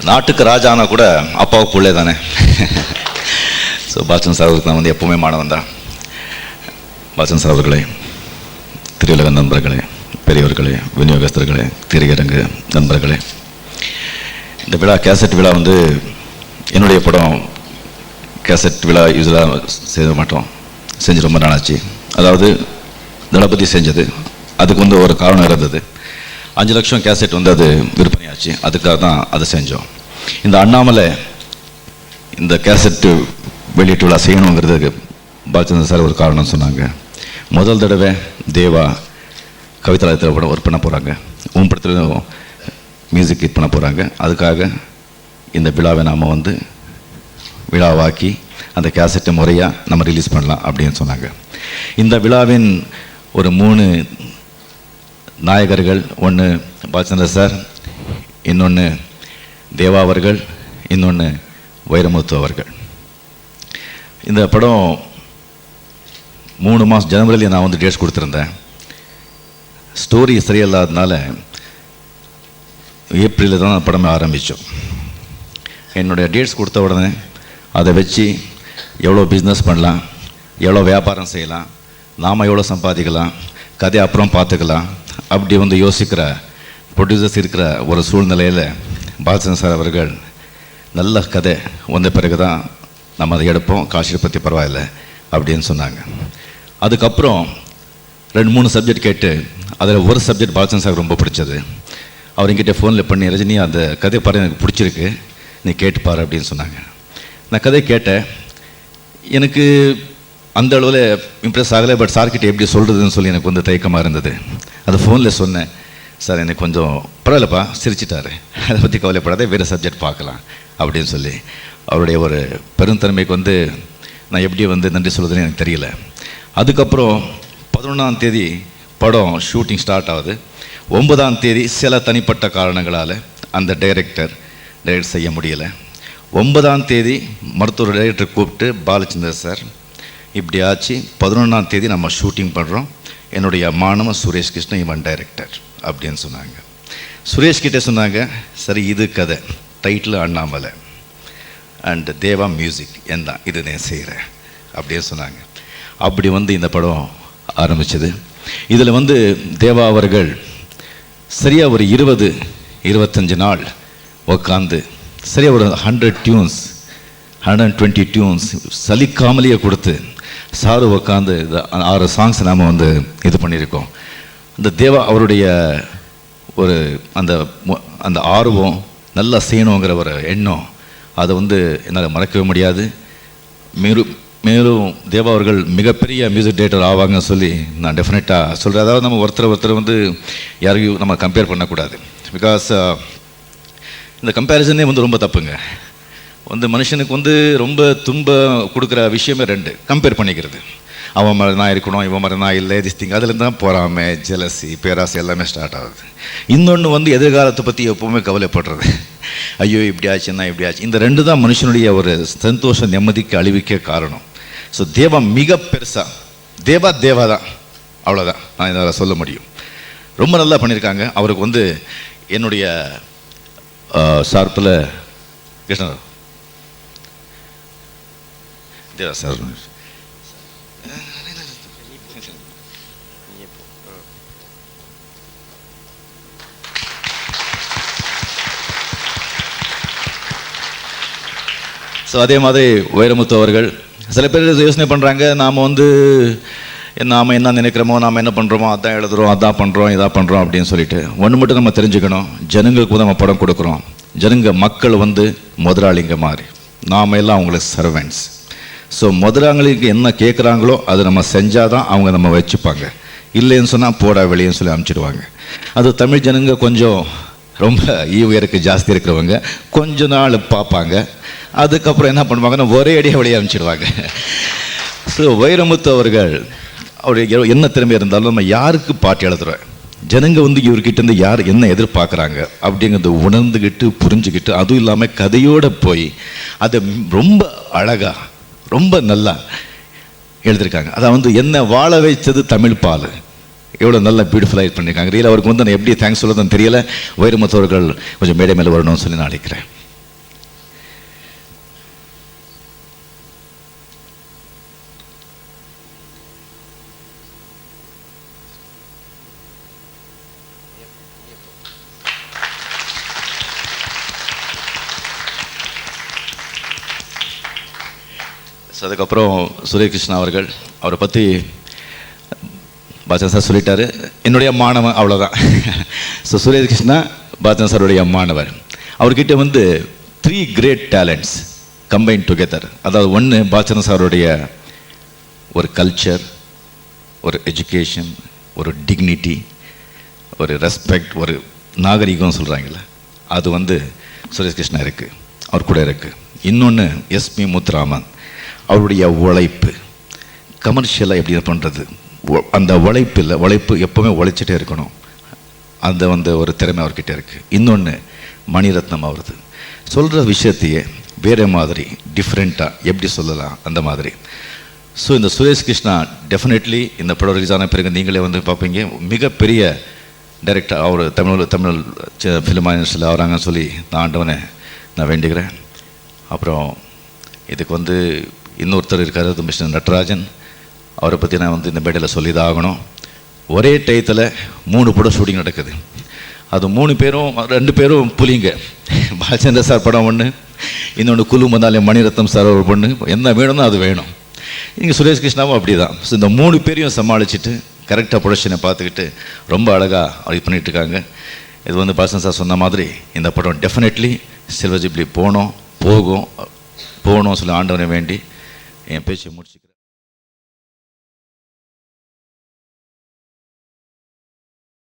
நாட்டுக்கு ராஜானா கூட அப்பாவுக்கு பிள்ளை தானே. ஸோ பாலச்சந்தர் சார் அவருக்கு நான் வந்து எப்போவுமே மாணவன் தான். பாலச்சந்தர் சார் அவர்களே, திரையுலக நண்பர்களே, பெரியவர்களே, விநியோகஸ்தர்களே, திரையரங்கு நண்பர்களே, இந்த விழா கேசட் விழா வந்து என்னுடைய படம் கேசட் விழா யூஸ்வலாக செய்ய மாட்டோம், செஞ்சு ரொம்ப நாளாச்சு. அதாவது தளபதி செஞ்சது, அதுக்கு வந்து ஒரு காரணம் இருந்தது. 5 லட்சம் கேசட் வந்து அது விற்பனையாச்சு, அதுக்காக தான் அதை செஞ்சோம். இந்த அண்ணாமலை இந்த கேசட்டு வெளியீட்டு விழா செய்யணுங்கிறதுக்கு பாலச்சந்தர் சார் ஒரு காரணம் சொன்னாங்க. முதல் தடவை தேவா கவிதாலயத்தில் படம் ஒர்க் பண்ண போகிறாங்க, உன் படத்தில் மியூசிக் ஹிட் பண்ண போகிறாங்க. அதுக்காக இந்த விழாவை நாம் வந்து விழாவாக்கி அந்த கேசட்டை முறையாக நம்ம ரிலீஸ் பண்ணலாம் அப்படின்னு சொன்னாங்க. இந்த விழாவின் ஒரு 3 நாயகர்கள், ஒன்று பாலச்சந்தர் சார், இன்னொன்று தேவா அவர்கள், இன்னொன்று வைரமுத்து அவர்கள். இந்த படம் 3 மாதம் ஜனவரியில் நான் வந்து டேட்ஸ் கொடுத்துருந்தேன். ஸ்டோரி சரியில்லாததுனால ஏப்ரலில் தான் படமே ஆரம்பித்தோம். என்னுடைய டேட்ஸ் கொடுத்த உடனே அதை வச்சு எவ்வளோ பிஸ்னஸ் பண்ணலாம், எவ்வளோ வியாபாரம் செய்யலாம், நாம் எவ்வளோ சம்பாதிக்கலாம், கதை அப்புறம் பார்த்துக்கலாம் அப்படி வந்து யோசிக்கிற ப்ரொடியூசர்ஸ் இருக்கிற ஒரு சூழ்நிலையில் பாலச்சந்தர் சார் அவர்கள் நல்ல கதை வந்த பிறகு தான் நம்ம அதை எடுப்போம், காட்சியை பற்றி பரவாயில்லை அப்படின்னு சொன்னாங்க. அதுக்கப்புறம் 2-3 சப்ஜெக்ட் கேட்டு அதில் ஒரு சப்ஜெக்ட் பாலச்சந்தர் சார் ரொம்ப பிடிச்சது. அவர் என்கிட்ட ஃபோனில் பண்ணி, ரஜினி அந்த கதை பாரு எனக்கு பிடிச்சிருக்கு, நீ கேட்டுப்பாரு அப்படின்னு சொன்னாங்க. நான் கதை கேட்டேன், எனக்கு அந்த அளவில் இம்ப்ரெஸ் ஆகலை. பட் சார்கிட்ட எப்படி சொல்கிறதுன்னு சொல்லி எனக்கு வந்து தயக்கமாக இருந்தது. அது ஃபோனில் சொன்னேன், சார் எனக்கு கொஞ்சம் பரவாயில்லப்பா, சிரிச்சிட்டாரு, அதை பற்றி கவலைப்படாத, வேறு சப்ஜெக்ட் பார்க்கலாம் அப்படின்னு சொல்லி. அவருடைய ஒரு பெருந்தன்மைக்கு வந்து நான் எப்படி வந்து நன்றி சொல்கிறதுன்னு எனக்கு தெரியல. அதுக்கப்புறம் 11ஆம் தேதி படம் ஷூட்டிங் ஸ்டார்ட் ஆகுது. 9ஆம் தேதி சில தனிப்பட்ட காரணங்களால் அந்த டைரக்ட் செய்ய முடியலை. 9ஆம் தேதி மருத்துவர் டைரக்டர் கூப்பிட்டு, பாலச்சந்தர் சார் இப்படி ஆச்சு, 11ஆம் தேதி நம்ம ஷூட்டிங் பண்ணுறோம், என்னுடைய மாணவன் சுரேஷ் கிருஷ்ணன் இவன் டைரக்டர் அப்படின்னு சொன்னாங்க. சுரேஷ் கிட்டே சொன்னாங்க, சரி இது கதை, title Annamalai and Deva music, என்ன இது நான் செய்கிறேன் அப்படின்னு சொன்னாங்க. அப்படி வந்து இந்த படம் ஆரம்பித்தது. இதில் வந்து தேவா அவர்கள் சரியாக ஒரு 20-25 நாள் உட்காந்து சரியாக ஒரு 100 டியூன்ஸ் 120 டியூன்ஸ் சலிக்காமலேயே கொடுத்து சாரு உட்காந்து 6 சாங்ஸ் நாம் வந்து இது பண்ணியிருக்கோம். இந்த தேவா அவருடைய ஒரு அந்த ஆர்வம், நல்லா செய்யணுங்கிற ஒரு எண்ணம், அதை வந்து என்னால் மறக்கவே முடியாது. மேலும் தேவா அவர்கள் மிகப்பெரிய மியூசிக் டைரக்டர் ஆவாங்கன்னு சொல்லி நான் டெஃபினட்டாக சொல்கிறேன். அதாவது நம்ம ஒருத்தர் வந்து யாரையும் நம்ம கம்பேர் பண்ணக்கூடாது. பிகாஸ் இந்த கம்பேரிசனே வந்து ரொம்ப தப்புங்க. வந்து மனுஷனுக்கு வந்து ரொம்ப துன்பம் கொடுக்குற விஷயமே 2, கம்பேர் பண்ணிக்கிறது. அவன் மாதிரி நான் இருக்கணும், இவன் மாதிரி நான் இல்லை, திஸ்திங், அதுலேருந்து தான் போகாமே ஜெலசி, பேராசை எல்லாமே ஸ்டார்ட் ஆகுது. இன்னொன்று வந்து எதிர்காலத்தை பற்றி எப்போவுமே கவலைப்படுறது, ஐயோ இப்படி ஆச்சுன்னா இப்படி ஆச்சு. இந்த 2 தான் மனுஷனுடைய ஒரு சந்தோஷ நிம்மதிக்கு அழிவுக்கே காரணம். ஸோ தேவா மிக பெருசாக தேவா தான், அவ்வளோதான் நான் இதில் சொல்ல முடியும். ரொம்ப நல்லா பண்ணியிருக்காங்க. அவருக்கு வந்து என்னுடைய சார்பில் கிருஷ்ணன் தேவா சார் ஸோ அதே மாதிரி வைரமுத்து அவர்கள். சில பேர் யோசனை பண்ணுறாங்க, நாம் வந்து நாம் என்ன நினைக்கிறோமோ, நாம் என்ன பண்ணுறோமோ அதான் எழுதுகிறோம், அதான் பண்ணுறோம், இதாக பண்ணுறோம் அப்படின்னு சொல்லிட்டு. ஒன்று மட்டும் நம்ம தெரிஞ்சுக்கணும், ஜனங்களுக்கு நம்ம படம் கொடுக்குறோம். மக்கள் வந்து முதலாளிங்க மாதிரி, நாம் எல்லாம் அவங்களுக்கு சர்வெண்ட்ஸ். ஸோ முதலாளிக்கு என்ன கேட்குறாங்களோ அதை நம்ம செஞ்சால் தான் அவங்க நம்ம வச்சுப்பாங்க. இல்லைன்னு சொன்னால் போடா வெளியேன்னு சொல்லி அனுப்பிச்சிடுவாங்க. அது தமிழ் ஜனங்க கொஞ்சம் ரொம்ப ஈவுயருக்கு ஜாஸ்தி இருக்கிறவங்க கொஞ்ச நாள் பார்ப்பாங்க, அதுக்கப்புறம் என்ன பண்ணுவாங்கன்னா ஒரே அடியாக வெளியே அனுப்பிச்சிடுவாங்க. ஸோ வைரமுத்து அவர்கள் அவருடைய என்ன திறமை இருந்தாலும் நம்ம யாருக்கு பாட்டு எழுதுகிறோம், ஜனங்க வந்து இவர்கிட்டேருந்து யார் என்ன எதிர்பார்க்குறாங்க அப்படிங்கிறத உணர்ந்துக்கிட்டு புரிஞ்சுக்கிட்டு, அதுவும் இல்லாமல் கதையோடு போய் அதை ரொம்ப அழகாக ரொம்ப நல்லா எழுதியிருக்காங்க. அதை வந்து என்ன வாழ வைத்தது தமிழ் பால், எவ்வளோ நல்லா பியூட்டிஃபுல்லாக பண்ணியிருக்காங்க. ரியல் அவருக்கு வந்து நான் எப்படி தேங்க்ஸ் சொல்லுறதுன்னு தெரியல. வைரமுத்து அவர்கள் கொஞ்சம் மேடை மேலே வரணும்னு சொல்லி நான் நினைக்கிறேன். ஸோ அதுக்கப்புறம் சுரேஷ் கிருஷ்ணா அவர்கள் அவரை பற்றி பாலச்சந்தர் சார் சொல்லிட்டாரு, என்னுடைய மாணவன், அவ்வளோதான். ஸோ சுரேஷ் கிருஷ்ணா பாலச்சந்தர் சாருடைய மாணவர். அவர்கிட்ட வந்து 3 கிரேட் டேலண்ட்ஸ் கம்பைன் டுகெதர். அதாவது ஒன்று, பாலச்சந்தர் சாருடைய ஒரு கல்ச்சர், ஒரு எஜுகேஷன், ஒரு டிக்னிட்டி, ஒரு ரெஸ்பெக்ட், ஒரு நாகரிகம் சொல்கிறாங்கல்ல, அது வந்து சுரேஷ் கிருஷ்ணா இருக்குது, அவர் கூட இருக்குது. இன்னொன்று எஸ்பி முத்துராமன், அவருடைய உழைப்பு, கமர்ஷியலாக எப்படி பண்ணுறது, அந்த உழைப்பு எப்போவுமே உழைச்சிட்டே இருக்கணும், அந்த வந்து ஒரு திறமை அவர்கிட்ட இருக்குது. இன்னொன்று மணிரத்னம், அவரது சொல்கிற விஷயத்தையே வேறு மாதிரி டிஃப்ரெண்ட்டாக எப்படி சொல்லலாம் அந்த மாதிரி. ஸோ இந்த சுரேஷ் கிருஷ்ணா டெஃபினெட்லி இந்த படம் ரிலீஸ் ஆன பிறகு நீங்களே வந்து பார்ப்பீங்க, மிகப்பெரிய டைரக்டர் அவர் தமிழ் ஃபிலிம் இண்டஸ்ட்ரியில் ஆகிறாங்கன்னு சொல்லி நான் ஆண்டவனை நான் வேண்டுகிறேன். அப்புறம் இதுக்கு வந்து இன்னொருத்தர் இருக்கார், அது மிஸ்டர் நடராஜன், அவரை பற்றி நான் வந்து இந்த மேடையில் சொல்லி தான் ஆகணும். ஒரே டயத்தில் 3 படம் ஷூட்டிங் நடக்குது. அது 2 பேரும் புலிங்க. பாலச்சந்தர் சார் படம் ஒன்று, இன்னொன்று குழு மந்தாலே மணிரத்னம் சார் ஒரு பொண்ணு, என்ன வேணும்னோ அது வேணும். இங்கே சுரேஷ் கிருஷ்ணாவும் அப்படி தான். ஸோ இந்த 3 பேரையும் சமாளிச்சுட்டு கரெக்டாக ப்ரொடக்ஷனை பார்த்துக்கிட்டு ரொம்ப அழகாக இது பண்ணிகிட்ருக்காங்க. இது வந்து பாலச்சந்தர் சார் சொன்ன மாதிரி இந்த படம் டெஃபினெட்லி சில்வர் ஜூப்ளி போகணும் சொல்லி ஆண்டவனை வேண்டி என் பேச்சை முடிச்சு